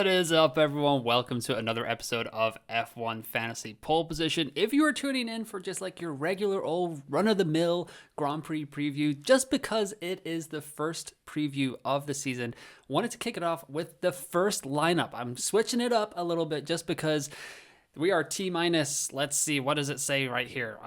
What is up, everyone? Welcome to another episode of F1 Fantasy Pole Position. If you are tuning in for just like your regular old run-of-the-mill Grand Prix preview, just because it is the first preview of the season, wanted to kick it off with the first lineup. I'm switching it up a little bit just because we are T-minus, let's see, what does it say right here?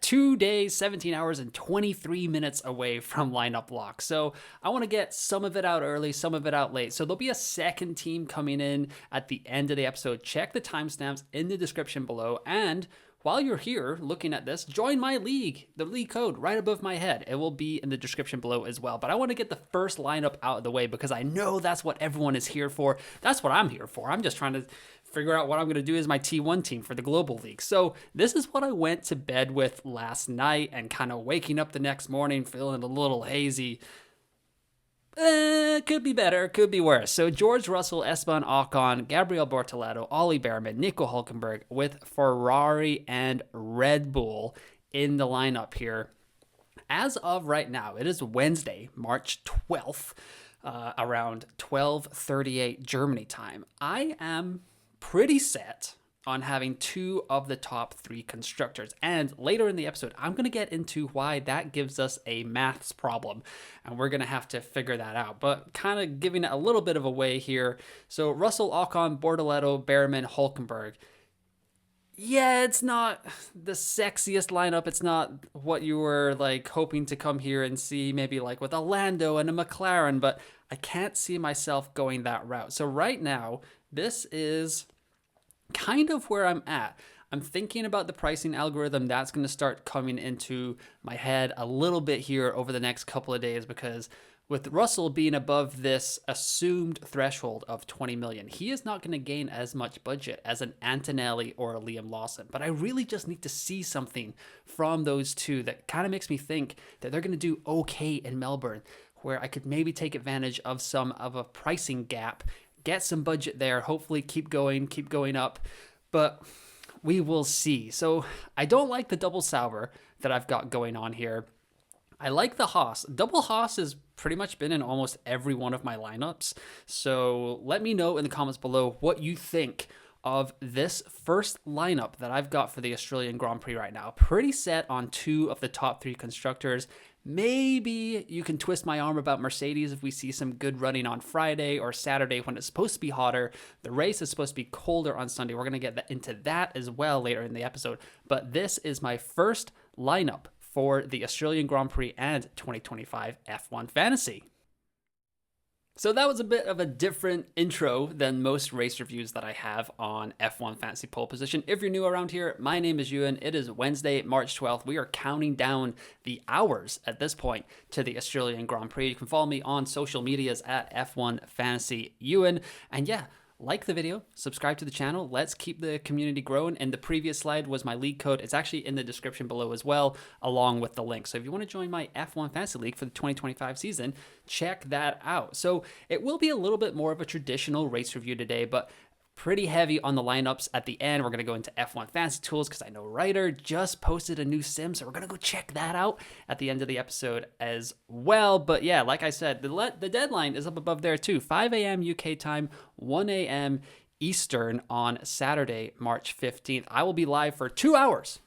2 days, 17 hours, and 23 minutes away from lineup lock. So I want to get some of it out early, some of it out late. So there'll be a second team coming in at the end of the episode. Check the timestamps in the description below. And while you're here looking at this, join my league, the league code right above my head. It will be in the description below as well. But I want to get the first lineup out of the way because I know that's what everyone is here for. That's what I'm here for. I'm just trying to figure out what I'm going to do as my T1 team for the Global League. So this is what I went to bed with last night and kind of waking up the next morning feeling a little hazy. Could be better, could be worse. So George Russell, Esteban Ocon, Gabriel Bortoleto, Ollie Behrman, Nico Hülkenberg with Ferrari and Red Bull in the lineup here. As of right now, it is Wednesday, March 12th, around 12:38 Germany time. I am pretty set on having two of the top three constructors. And later in the episode, I'm going to get into why that gives us a maths problem. And we're going to have to figure that out. But kind of giving it a little bit of a way here. So Russell, Ocon, Bortoleto, Behrman, Hülkenberg. Yeah, it's not the sexiest lineup. It's not what you were like hoping to come here and see, maybe like with a Lando and a McLaren, but I can't see myself going that route. So right now, this is kind of where I'm at. I'm thinking about the pricing algorithm that's going to start coming into my head a little bit here over the next couple of days, because with Russell being above this assumed threshold of 20 million, he is not going to gain as much budget as an Antonelli or a Liam Lawson. But I really just need to see something from those two that kind of makes me think that they're going to do okay in Melbourne, where I could maybe take advantage of some of a pricing gap, get some budget there, hopefully keep going up, but we will see. So I don't like the double Sauber that I've got going on here. I like the Haas. Double Haas has pretty much been in almost every one of my lineups. So let me know in the comments below what you think of this first lineup that I've got for the Australian Grand Prix right now. Pretty set on two of the top three constructors. Maybe you can twist my arm about Mercedes if we see some good running on Friday or Saturday when it's supposed to be hotter. The race is supposed to be colder on Sunday. We're going to get into that as well later in the episode. But this is my first lineup for the Australian Grand Prix and 2025 F1 Fantasy. So that was a bit of a different intro than most race reviews that I have on F1 Fantasy Pole Position. If you're new around here, my name is Ewan. It is Wednesday, March 12th. We are counting down the hours at this point to the Australian Grand Prix. You can follow me on social medias at F1 Fantasy Ewan. And yeah, like the video, subscribe to the channel. Let's keep the community growing. And the previous slide was my league code. It's actually in the description below as well, along with the link. So if you want to join my F1 Fantasy League for the 2025 season, check that out. So it will be a little bit more of a traditional race review today, but pretty heavy on the lineups at the end. We're going to go into F1 Fantasy Tools because I know Ryder just posted a new sim, so we're going to go check that out at the end of the episode as well. But yeah, like I said, the deadline is up above there too. 5 a.m. UK time, 1 a.m. Eastern on Saturday, March 15th. I will be live for 2 hours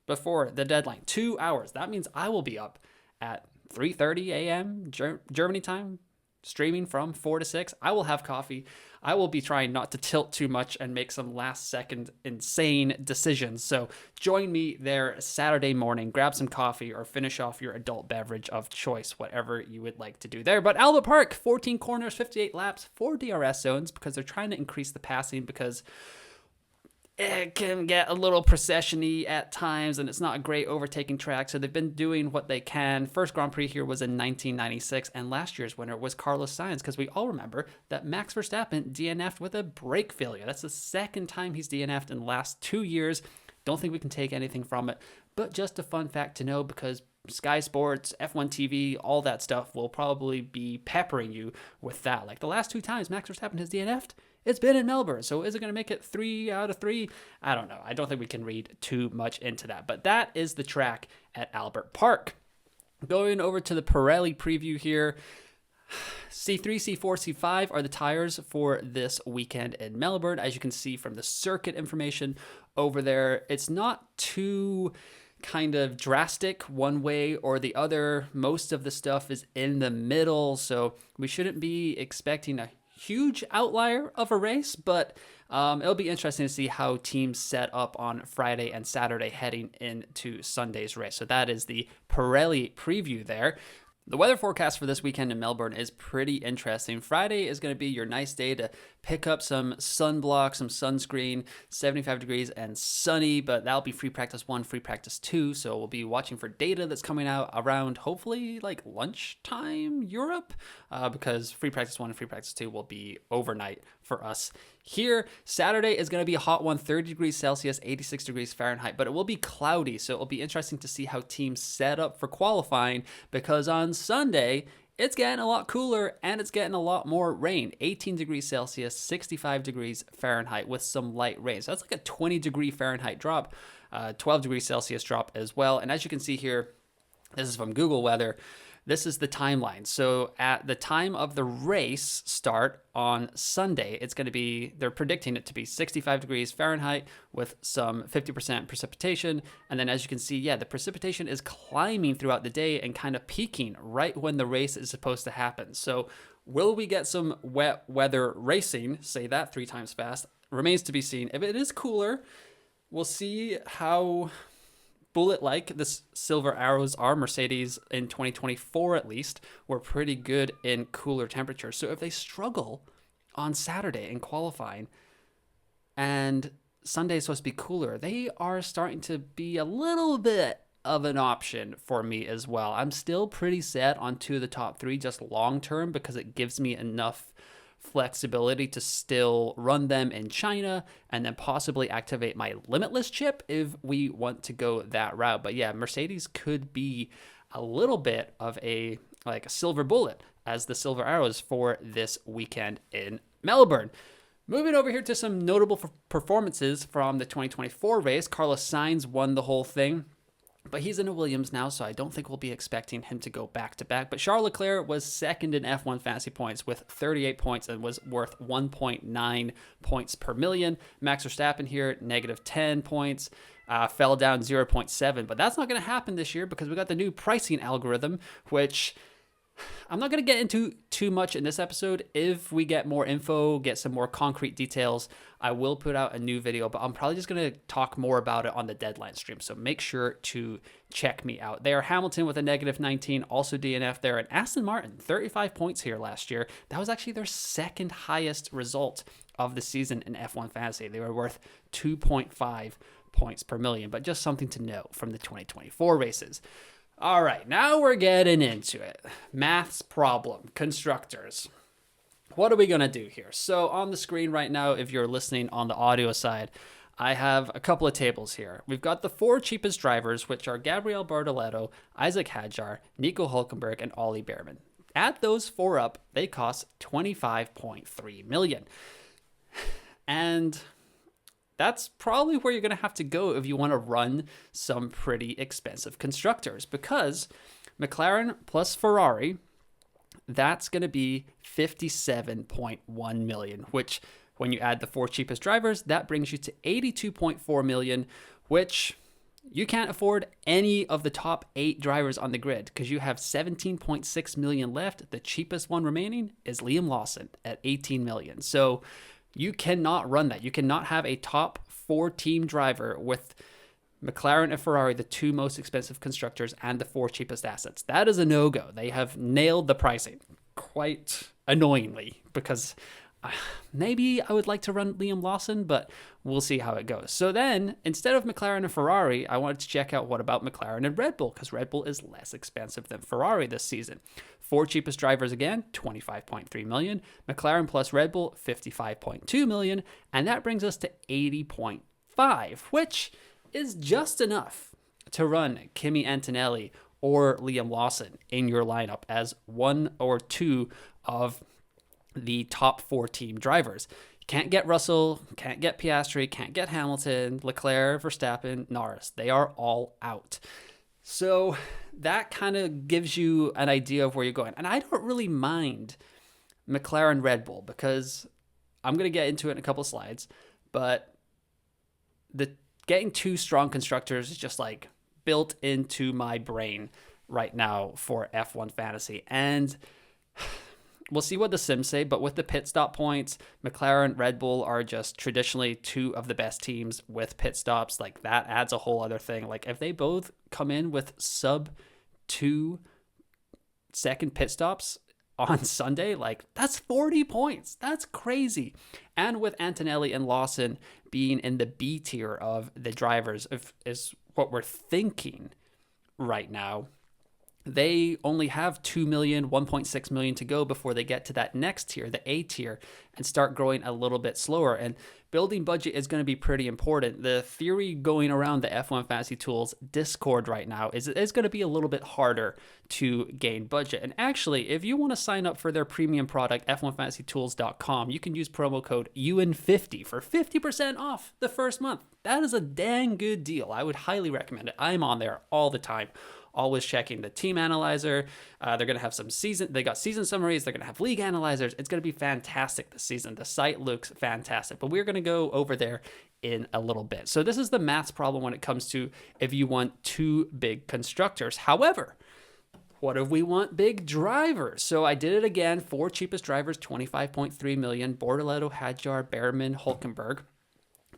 before the deadline. 2 hours. That means I will be up at 3:30 a.m. Germany time, streaming from 4 to 6. I will have coffee. I will be trying not to tilt too much and make some last second insane decisions. So join me there Saturday morning, grab some coffee or finish off your adult beverage of choice, whatever you would like to do there. But Albert Park, 14 corners, 58 laps, 4 DRS zones because they're trying to increase the passing because it can get a little procession-y at times, and it's not a great overtaking track, so they've been doing what they can. First Grand Prix here was in 1996, and last year's winner was Carlos Sainz, because we all remember that Max Verstappen DNF'd with a brake failure. That's the second time he's DNF'd in the last 2 years. Don't think we can take anything from it, but just a fun fact to know, because Sky Sports, F1 TV, all that stuff will probably be peppering you with that. Like the last 2 times Max Verstappen has DNF'd, it's been in Melbourne. So is it going to make it 3 out of 3? I don't know. I don't think we can read too much into that. But that is the track at Albert Park. Going over to the Pirelli preview here. C3, C4, C5 are the tires for this weekend in Melbourne. As you can see from the circuit information over there, it's not too kind of drastic one way or the other. Most of the stuff is in the middle, so we shouldn't be expecting a huge outlier of a race, but it'll be interesting to see how teams set up on Friday and Saturday heading into Sunday's race. So that is the Pirelli preview there. The weather forecast for this weekend in Melbourne is pretty interesting. Friday is going to be your nice day to pick up some sunblock, some sunscreen, 75 degrees and sunny, but that'll be free practice 1, free practice 2. So we'll be watching for data that's coming out around hopefully like lunchtime Europe, because free practice 1 and free practice 2 will be overnight for us here. Saturday is going to be a hot one, 30 degrees Celsius, 86 degrees Fahrenheit, but it will be cloudy. So it'll be interesting to see how teams set up for qualifying, because on Sunday, it's getting a lot cooler and it's getting a lot more rain. 18 degrees Celsius, 65 degrees Fahrenheit with some light rain. So that's like a 20 degree Fahrenheit drop, 12 degrees Celsius drop as well. And as you can see here, this is from Google Weather. This is the timeline. So at the time of the race start on Sunday, it's going to be, they're predicting it to be 65 degrees Fahrenheit with some 50% precipitation. And then as you can see, yeah, the precipitation is climbing throughout the day and kind of peaking right when the race is supposed to happen. So will we get some wet weather racing? Say that 3 times fast. Remains to be seen. If it is cooler, we'll see how bullet-like the Silver Arrows are. Mercedes in 2024 at least were pretty good in cooler temperatures. So if they struggle on Saturday in qualifying and Sunday is supposed to be cooler, they are starting to be a little bit of an option for me as well. I'm still pretty set on 2 of the top 3 just long-term, because it gives me enough flexibility to still run them in China and then possibly activate my limitless chip if we want to go that route. But yeah, Mercedes could be a little bit of a silver bullet as the Silver Arrows for this weekend in Melbourne. Moving over here to some notable performances from the 2024 race. Carlos Sainz won the whole thing, but he's in a Williams now, so I don't think we'll be expecting him to go back-to-back. But Charles Leclerc was second in F1 Fantasy Points with 38 points and was worth 1.9 points per million. Max Verstappen here, negative 10 points, fell down 0.7. But that's not going to happen this year because we got the new pricing algorithm, which I'm not going to get into too much in this episode. If we get more info, get some more concrete details, I will put out a new video, but I'm probably just going to talk more about it on the deadline stream. So make sure to check me out there. Hamilton with a negative 19, also DNF there. And Aston Martin, 35 points here last year. That was actually their second highest result of the season in F1 Fantasy. They were worth 2.5 points per million, but just something to note from the 2024 races. All right, now we're getting into it. Maths problem, constructors. What are we going to do here? So on the screen right now, if you're listening on the audio side, I have a couple of tables here. We've got the 4 cheapest drivers, which are Gabriel Bortoleto, Isaac Hadjar, Nico Hülkenberg, and Ollie Bearman. Add those 4 up, they cost $25.3 million. And that's probably where you're going to have to go if you want to run some pretty expensive constructors, because McLaren plus Ferrari, that's going to be $57.1 million, which when you add the 4 cheapest drivers, that brings you to $82.4 million, which you can't afford any of the top 8 drivers on the grid because you have $17.6 million left. The cheapest one remaining is Liam Lawson at $18 million. So you cannot run that. You cannot have a top 4 team driver with McLaren and Ferrari, the 2 most expensive constructors, and the 4 cheapest assets. That is a no-go. They have nailed the pricing quite annoyingly, because maybe I would like to run Liam Lawson, but we'll see how it goes. So then, instead of McLaren and Ferrari, I wanted to check out what about McLaren and Red Bull, because Red Bull is less expensive than Ferrari this season. 4 cheapest drivers again, $25.3 million. McLaren plus Red Bull, $55.2 million. And that brings us to $80.5 million, which is just enough to run Kimi Antonelli or Liam Lawson in your lineup as 1 or 2 of the top 4 team drivers. Can't get Russell, can't get Piastri, can't get Hamilton, Leclerc, Verstappen, Norris. They are all out. So that kind of gives you an idea of where you're going. And I don't really mind McLaren Red Bull because I'm going to get into it in a couple of slides, but the getting two strong constructors is just like built into my brain right now for F1 fantasy. And we'll see what the sims say, but with the pit stop points, McLaren, Red Bull are just traditionally two of the best teams with pit stops. Like that adds a whole other thing. Like if they both come in with sub 2-second pit stops on Sunday, like that's 40 points. That's crazy. And with Antonelli and Lawson being in the B tier of the drivers, is what we're thinking right now. They only have 2 million, 1.6 million to go before they get to that next tier, the A tier, and start growing a little bit slower. And building budget is going to be pretty important. The theory going around the F1 Fantasy Tools Discord right now is it's going to be a little bit harder to gain budget. And actually, if you want to sign up for their premium product, f1fantasytools.com, you can use promo code UN50 for 50% off the first month. That is a dang good deal. I would highly recommend it. I'm on there all the time, always checking the team analyzer. They're going to have they got season summaries. They're going to have league analyzers. It's going to be fantastic this season. The site looks fantastic, but we're going to go over there in a little bit. So this is the maths problem when it comes to if you want two big constructors. However, what if we want big drivers? So I did it again. 4 cheapest drivers, 25.3 million, Bortoleto, Hadjar, Behrman, Hulkenberg.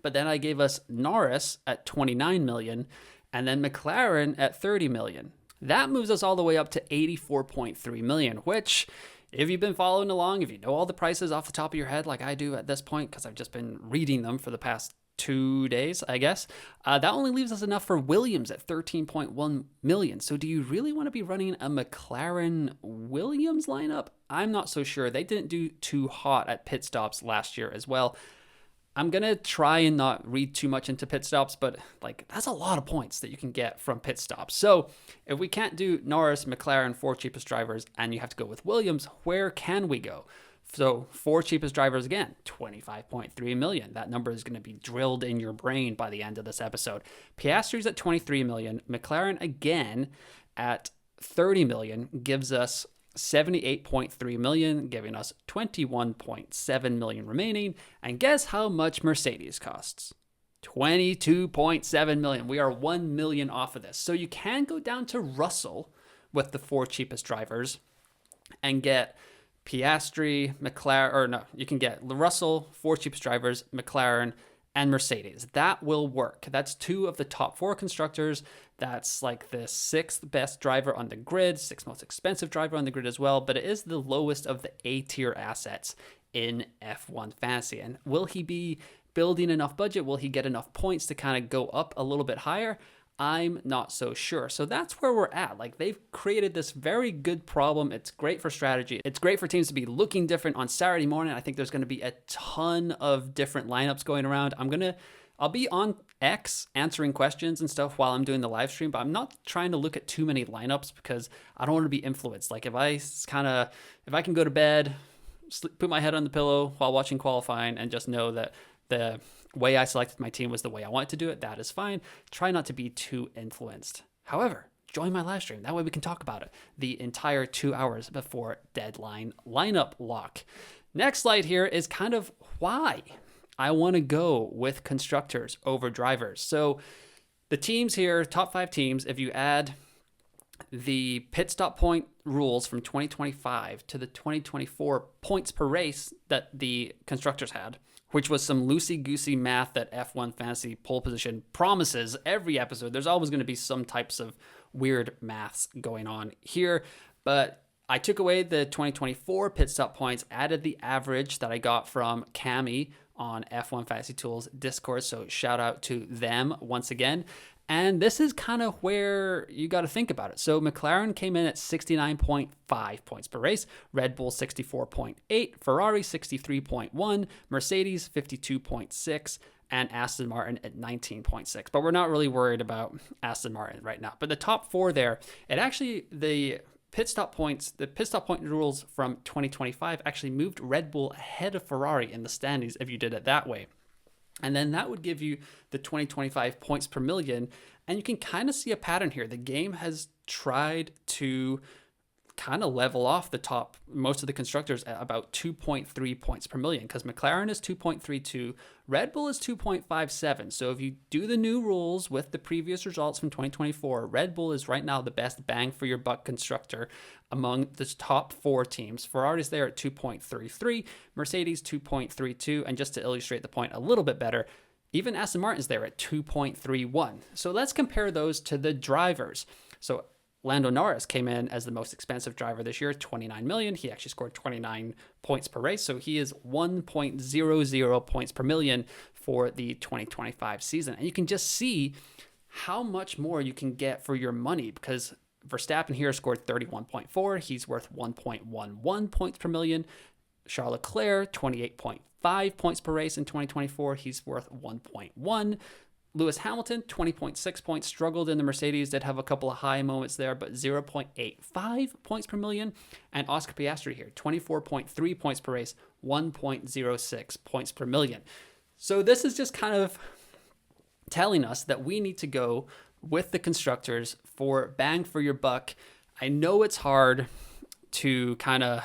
But then I gave us Norris at 29 million, and then McLaren at 30 million. That moves us all the way up to 84.3 million, which, if you've been following along, if you know all the prices off the top of your head like I do at this point, because I've just been reading them for the past 2 days, I guess, that only leaves us enough for Williams at 13.1 million. So do you really want to be running a McLaren Williams lineup? I'm not so sure. They didn't do too hot at pit stops last year as well. I'm going to try and not read too much into pit stops, but like that's a lot of points that you can get from pit stops. So if we can't do Norris, McLaren, 4 cheapest drivers, and you have to go with Williams, where can we go? So 4 cheapest drivers again, 25.3 million. That number is going to be drilled in your brain by the end of this episode. Piastri's at 23 million. McLaren again at 30 million gives us 78.3 million, giving us 21.7 million remaining. And guess how much Mercedes costs? 22.7 million. We are 1 million off of this. So you can go down to Russell with the 4 cheapest drivers and get Piastri, McLaren, or no, you can get Russell, 4 cheapest drivers, McLaren, and Mercedes. That will work. That's 2 of the top 4 constructors. That's like the 6th best driver on the grid, 6th most expensive driver on the grid as well, but it is the lowest of the A tier assets in F1 Fantasy. And will he be building enough budget? Will he get enough points to kind of go up a little bit higher? I'm not so sure. So that's where we're at. Like they've created this very good problem. It's great for strategy. It's great for teams to be looking different on Saturday morning. I think there's going to be a ton of different lineups going around. I'll be on X answering questions and stuff while I'm doing the live stream, but I'm not trying to look at too many lineups because I don't want to be influenced. Like if I can go to bed, put my head on the pillow while watching qualifying and just know that the way I selected my team was the way I wanted to do it, that is fine. Try not to be too influenced. However, join my live stream. That way we can talk about it the entire 2 hours before deadline lineup lock. Next slide here is kind of why I want to go with constructors over drivers. So the teams here, top 5 teams, if you add the pit stop point rules from 2025 to the 2024 points per race that the constructors had, which was some loosey-goosey math that F1 Fantasy pole position promises every episode. There's always going to be some types of weird maths going on here, but I took away the 2024 pit stop points, added the average that I got from Cami on F1 Fantasy Tools Discord, so shout out to them once again. And this is kind of where you got to think about it. So McLaren came in at 69.5 points per race, Red Bull 64.8, Ferrari 63.1, Mercedes 52.6, and Aston Martin at 19.6. But we're not really worried about Aston Martin right now. But the top 4 there, the pit stop point rules from 2025 actually moved Red Bull ahead of Ferrari in the standings if you did it that way. And then that would give you the 2025 points per million And you can kind of see a pattern here. The game has tried to kind of level off the top, most of the constructors at about 2.3 points per million, because McLaren is 2.32, Red Bull is 2.57. So if you do the new rules with the previous results from 2024, Red Bull is right now the best bang for your buck constructor among the top 4 teams. Ferrari's there at 2.33, Mercedes 2.32, and just to illustrate the point a little bit better, even Aston Martin's there at 2.31. So let's compare those to the drivers. So Lando Norris came in as the most expensive driver this year, 29 million. He actually scored 29 points per race. So he is 1.00 points per million for the 2025 season. And you can just see how much more you can get for your money, because Verstappen here scored 31.4. He's worth 1.11 points per million. Charles Leclerc, 28.5 points per race in 2024. He's worth 1.1. Lewis Hamilton, 20.6 points, struggled in the Mercedes, did have a couple of high moments there, but 0.85 points per million. And Oscar Piastri here, 24.3 points per race, 1.06 points per million. So this is just kind of telling us that we need to go with the constructors for bang for your buck. I know it's hard to kind of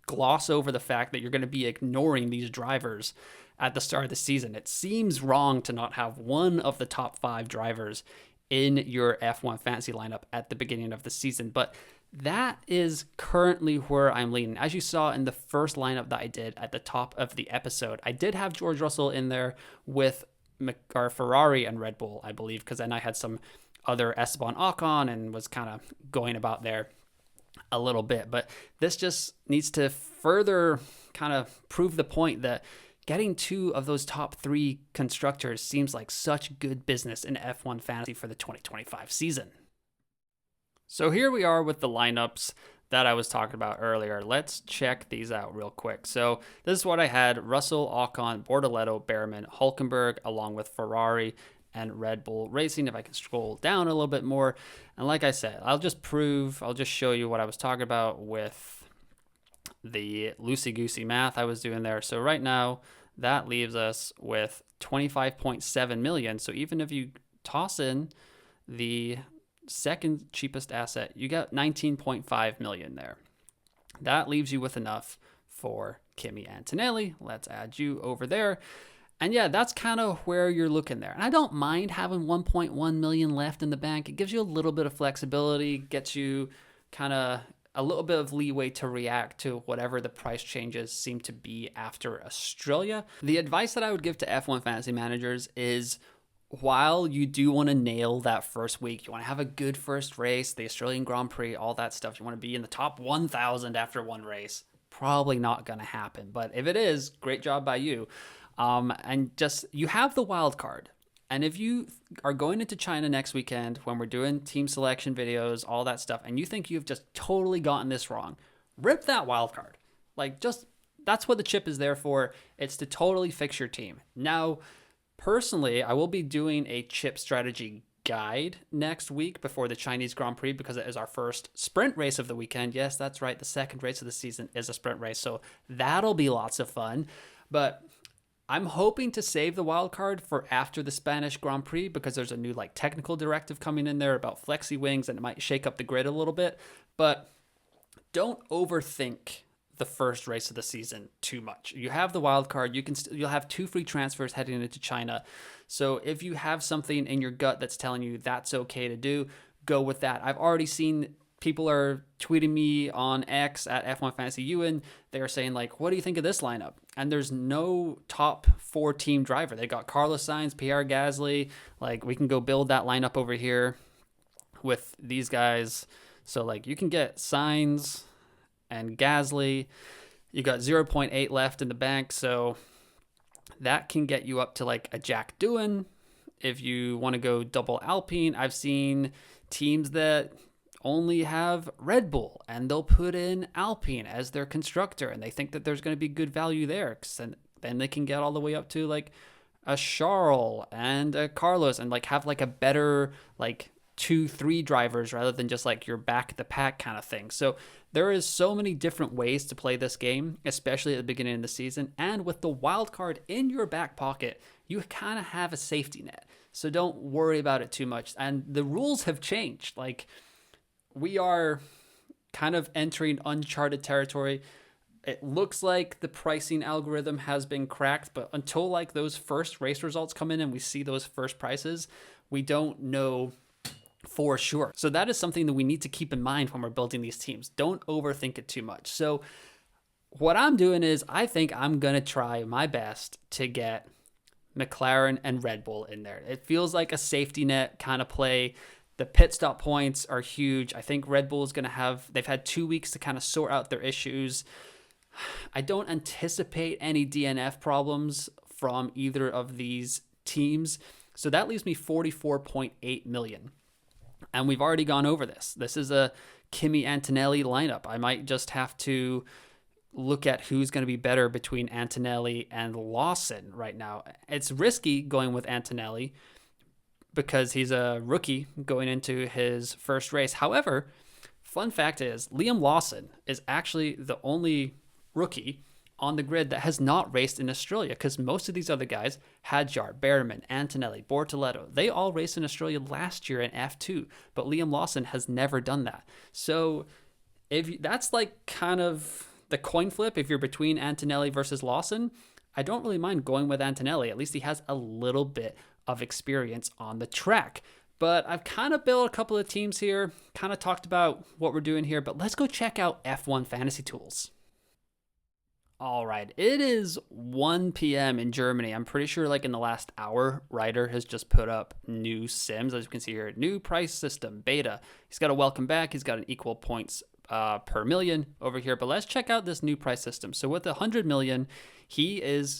gloss over the fact that you're going to be ignoring these drivers at the start of the season. It seems wrong to not have one of the top 5 drivers in your F1 fantasy lineup at the beginning of the season, but that is currently where I'm leaning. As you saw in the first lineup that I did at the top of the episode, I did have George Russell in there with Ferrari and Red Bull, I believe, because then I had some other Esteban Ocon and was kind of going about there a little bit. But this just needs to further kind of prove the point that getting 2 of those top 3 constructors seems like such good business in F1 fantasy for the 2025 season. So here we are with the lineups that I was talking about earlier. Let's check these out real quick. So this is what I had: Russell, Ocon, Bortoleto, Behrman, Hulkenberg, along with Ferrari and Red Bull Racing. If I can scroll down a little bit more. And like I said, I'll just show you what I was talking about with the loosey-goosey math I was doing there. So right now, that leaves us with 25.7 million. So even if you toss in the second cheapest asset, you got 19.5 million there. That leaves you with enough for Kimi Antonelli. Let's add you over there. And yeah, that's kind of where you're looking there. And I don't mind having 1.1 million left in the bank. It gives you a little bit of flexibility, gets you kind of a little bit of leeway to react to whatever the price changes seem to be after Australia. The advice that I would give to F1 fantasy managers is, while you do want to nail that first week, you want to have a good first race, the Australian Grand Prix, all that stuff, you want to be in the top 1,000 after one race, probably not going to happen. But if it is, great job by you. And just, you have the wild card. And if you are going into China next weekend when we're doing team selection videos, all that stuff, and you think you've just totally gotten this wrong, rip that wild card. Like, just, that's what the chip is there for. It's to totally fix your team. Now, personally, I will be doing a chip strategy guide next week before the Chinese Grand Prix, because it is our first sprint race of the weekend. Yes, that's right. The second race of the season is a sprint race. So that'll be lots of fun. But I'm hoping to save the wild card for after the Spanish Grand Prix, because there's a new technical directive coming in there about flexi wings, and it might shake up the grid a little bit. But don't overthink the first race of the season too much. You have the wild card. You'll have 2 free transfers heading into China. So if you have something in your gut that's telling you that's okay to do, go with that. I've already seen people are tweeting me on X at F1 Fantasy Ewan. They're saying what do you think of this lineup? And there's no top 4 team driver. They got Carlos Sainz, Pierre Gasly. We can go build that lineup over here with these guys. So you can get Sainz and Gasly. You got 0.8 left in the bank. So that can get you up to a Jack Doohan. If you want to go double Alpine, I've seen teams that only have Red Bull and they'll put in Alpine as their constructor, and they think that there's going to be good value there. Then they can get all the way up to a Charles and a Carlos and have a better 2-3 drivers rather than just like your back of the pack kind of thing. So there is so many different ways to play this game, especially at the beginning of the season. And with the wild card in your back pocket, you kind of have a safety net. So don't worry about it too much. And the rules have changed. Like, we are kind of entering uncharted territory. It looks like the pricing algorithm has been cracked, but until like those first race results come in and we see those first prices, we don't know for sure. So that is something that we need to keep in mind when we're building these teams. Don't overthink it too much. So what I'm doing is I think I'm going to try my best to get McLaren and Red Bull in there. It feels like a safety net kind of play. The pit stop points are huge. I think Red Bull is going to they've had 2 weeks to kind of sort out their issues. I don't anticipate any DNF problems from either of these teams. So that leaves me 44.8 million. And we've already gone over this. This is a Kimi Antonelli lineup. I might just have to look at who's going to be better between Antonelli and Lawson right now. It's risky going with Antonelli because he's a rookie going into his first race. However, fun fact is Liam Lawson is actually the only rookie on the grid that has not raced in Australia, because most of these other guys, Hadjar, Behrman, Antonelli, Bortoleto, they all raced in Australia last year in F2, but Liam Lawson has never done that. So if that's like kind of the coin flip, if you're between Antonelli versus Lawson, I don't really mind going with Antonelli. At least he has a little bit of experience on the track. But I've kind of built a couple of teams here, kind of talked about what we're doing here, but let's go check out F1 Fantasy Tools. All right, it is 1 p.m. in Germany. I'm pretty sure like in the last hour, Ryder has just put up new sims. As you can see here, new price system, beta. He's got a welcome back. He's got an equal points per million over here. But let's check out this new price system. So with 100 million, the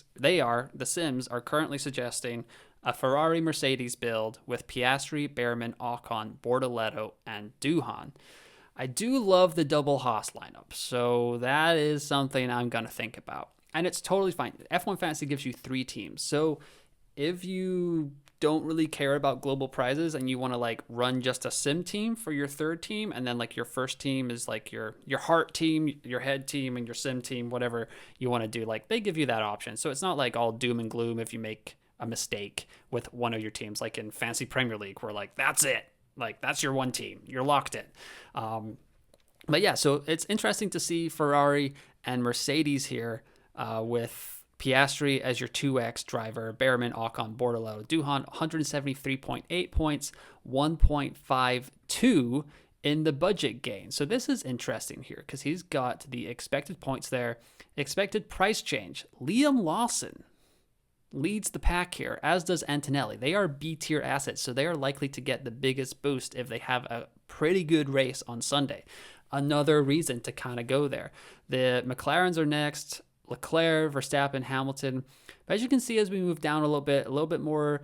sims are currently suggesting a Ferrari Mercedes build with Piastri, Behrman, Ocon, Bortoleto, and Duhan. I do love the double Haas lineup, so that is something I'm going to think about. And it's totally fine. F1 Fantasy gives you 3 teams. So if you don't really care about global prizes and you want to like run just a sim team for your third team, and then like your first team is like your heart team, your head team, and your sim team, whatever you want to do, like they give you that option. So it's not like all doom and gloom if you make a mistake with one of your teams, like in Fantasy Premier League, where like that's it. Like, that's your one team. You're locked in. But yeah, so it's interesting to see Ferrari and Mercedes here with Piastri as your 2X driver, Behrman, Ocon, Bortoleto, Duhan, 173.8 points, 1.52 in the budget gain. So this is interesting here because he's got the expected points there, expected price change. Liam Lawson leads the pack here, as does Antonelli. They are B-tier assets, so they are likely to get the biggest boost if they have a pretty good race on Sunday. Another reason to kind of go there. The McLarens are next, Leclerc, Verstappen, Hamilton. But as you can see, as we move down a little bit more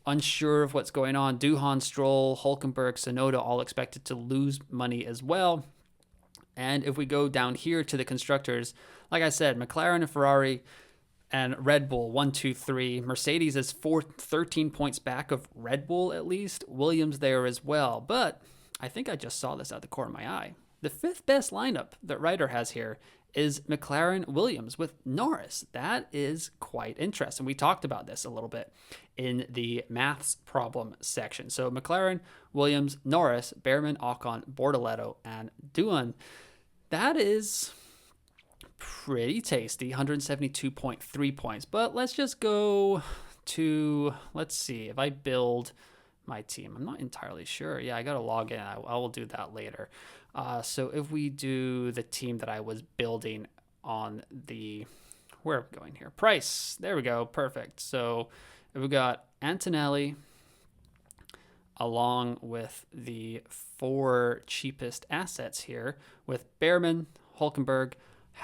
unsure of what's going on. Duhan, Stroll, Hülkenberg, Tsunoda, all expected to lose money as well. And if we go down here to the constructors, like I said, McLaren and Ferrari and Red Bull, 1, 2, 3. Mercedes is 13 points back of Red Bull at least. Williams there as well. But I think I just saw this out the corner of my eye. The 5th best lineup that Ryder has here is McLaren Williams with Norris. That is quite interesting. We talked about this a little bit in the maths problem section. So McLaren, Williams, Norris, Behrman, Ocon, Bortoleto, and Duhan. That is pretty tasty, 172.3 points. But let's just go to, let's see, if I build my team, I'm not entirely sure. Yeah, I got to log in. I will do that later. So if we do the team that I was building on the, where are we going here? Price. There we go. Perfect. So if we got Antonelli along with the 4 cheapest assets here with Behrman, Hülkenberg,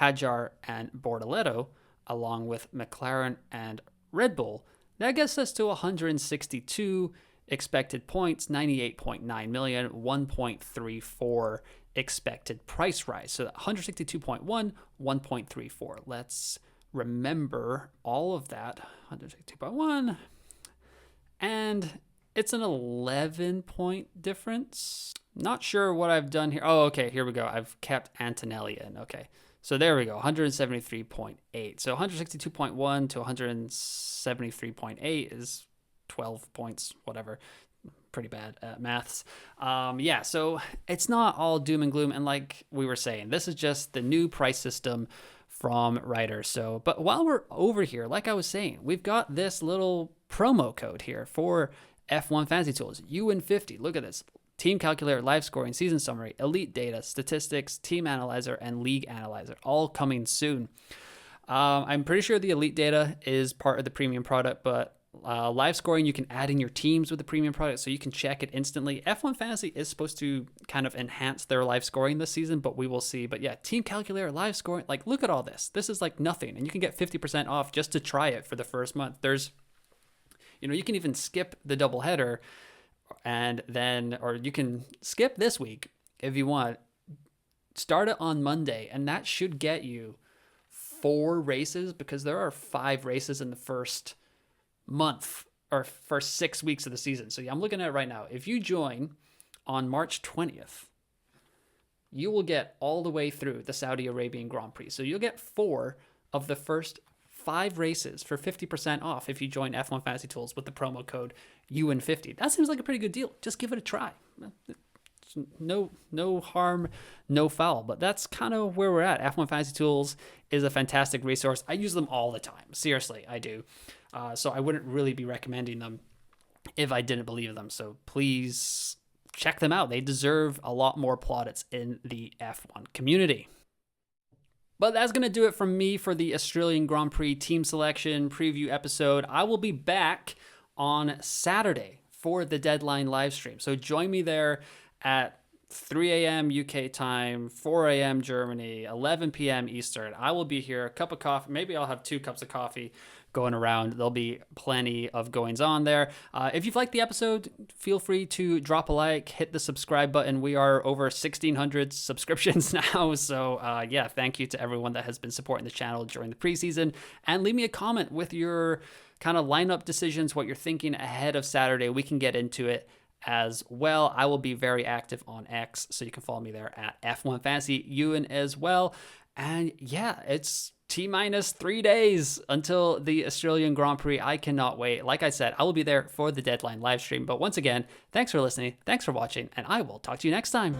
Hadjar, and Bortoleto, along with McLaren and Red Bull. That gets us to 162 expected points, 98.9 million, 1.34 expected price rise. So 162.1, 1.34. Let's remember all of that. 162.1. And It's an 11-point difference. Not sure what I've done here. Oh, okay, here we go. I've kept Antonelli in. Okay, so there we go, 173.8. So 162.1 to 173.8 is 12 points, whatever. Pretty bad at maths. Yeah, so it's not all doom and gloom. And like we were saying, this is just the new price system from Ryder. So, but while we're over here, like I was saying, we've got this little promo code here for F1 Fantasy Tools, UN50. Look at this. Team Calculator, Live Scoring, Season Summary, Elite Data, Statistics, Team Analyzer, and League Analyzer, all coming soon. I'm pretty sure the Elite Data is part of the premium product, but Live Scoring, you can add in your teams with the premium product, so you can check it instantly. F1 Fantasy is supposed to kind of enhance their live scoring this season, but we will see. But yeah, Team Calculator, Live Scoring, like look at all this. This is like nothing, and you can get 50% off just to try it for the first month. There's, you can even skip the doubleheader, and then, or you can skip this week if you want. Start it on Monday, and that should get you 4 races, because there are 5 races in the first month or first 6 weeks of the season. So yeah, I'm looking at it right now. If you join on March 20th, you will get all the way through the Saudi Arabian Grand Prix. So you'll get 4 of the first 5 races for 50% off if you join F1 Fantasy Tools with the promo code UN50. That seems like a pretty good deal. Just give it a try. No harm, no foul. But that's kind of where we're at. F1 Fantasy Tools is a fantastic resource. I use them all the time. Seriously, I do. So I wouldn't really be recommending them if I didn't believe in them. So please check them out. They deserve a lot more plaudits in the F1 community. But that's going to do it from me for the Australian Grand Prix team selection preview episode. I will be back on Saturday for the deadline live stream. So join me there at 3 a.m. UK time, 4 a.m. Germany, 11 p.m. Eastern. I will be here, a cup of coffee. Maybe I'll have 2 cups of coffee going around. There'll be plenty of goings on there. If you've liked the episode, feel free to drop a like, hit the subscribe button. We are over 1,600 subscriptions now. So yeah, thank you to everyone that has been supporting the channel during the preseason. And leave me a comment with your kind of lineup decisions, what you're thinking ahead of Saturday. We can get into it as well. I will be very active on X, so you can follow me there at F1 Fantasy Ewan as well. And yeah, it's T-minus 3 days until the Australian Grand Prix. I cannot wait. Like I said, I will be there for the deadline live stream. But once again, thanks for listening, thanks for watching, and I will talk to you next time.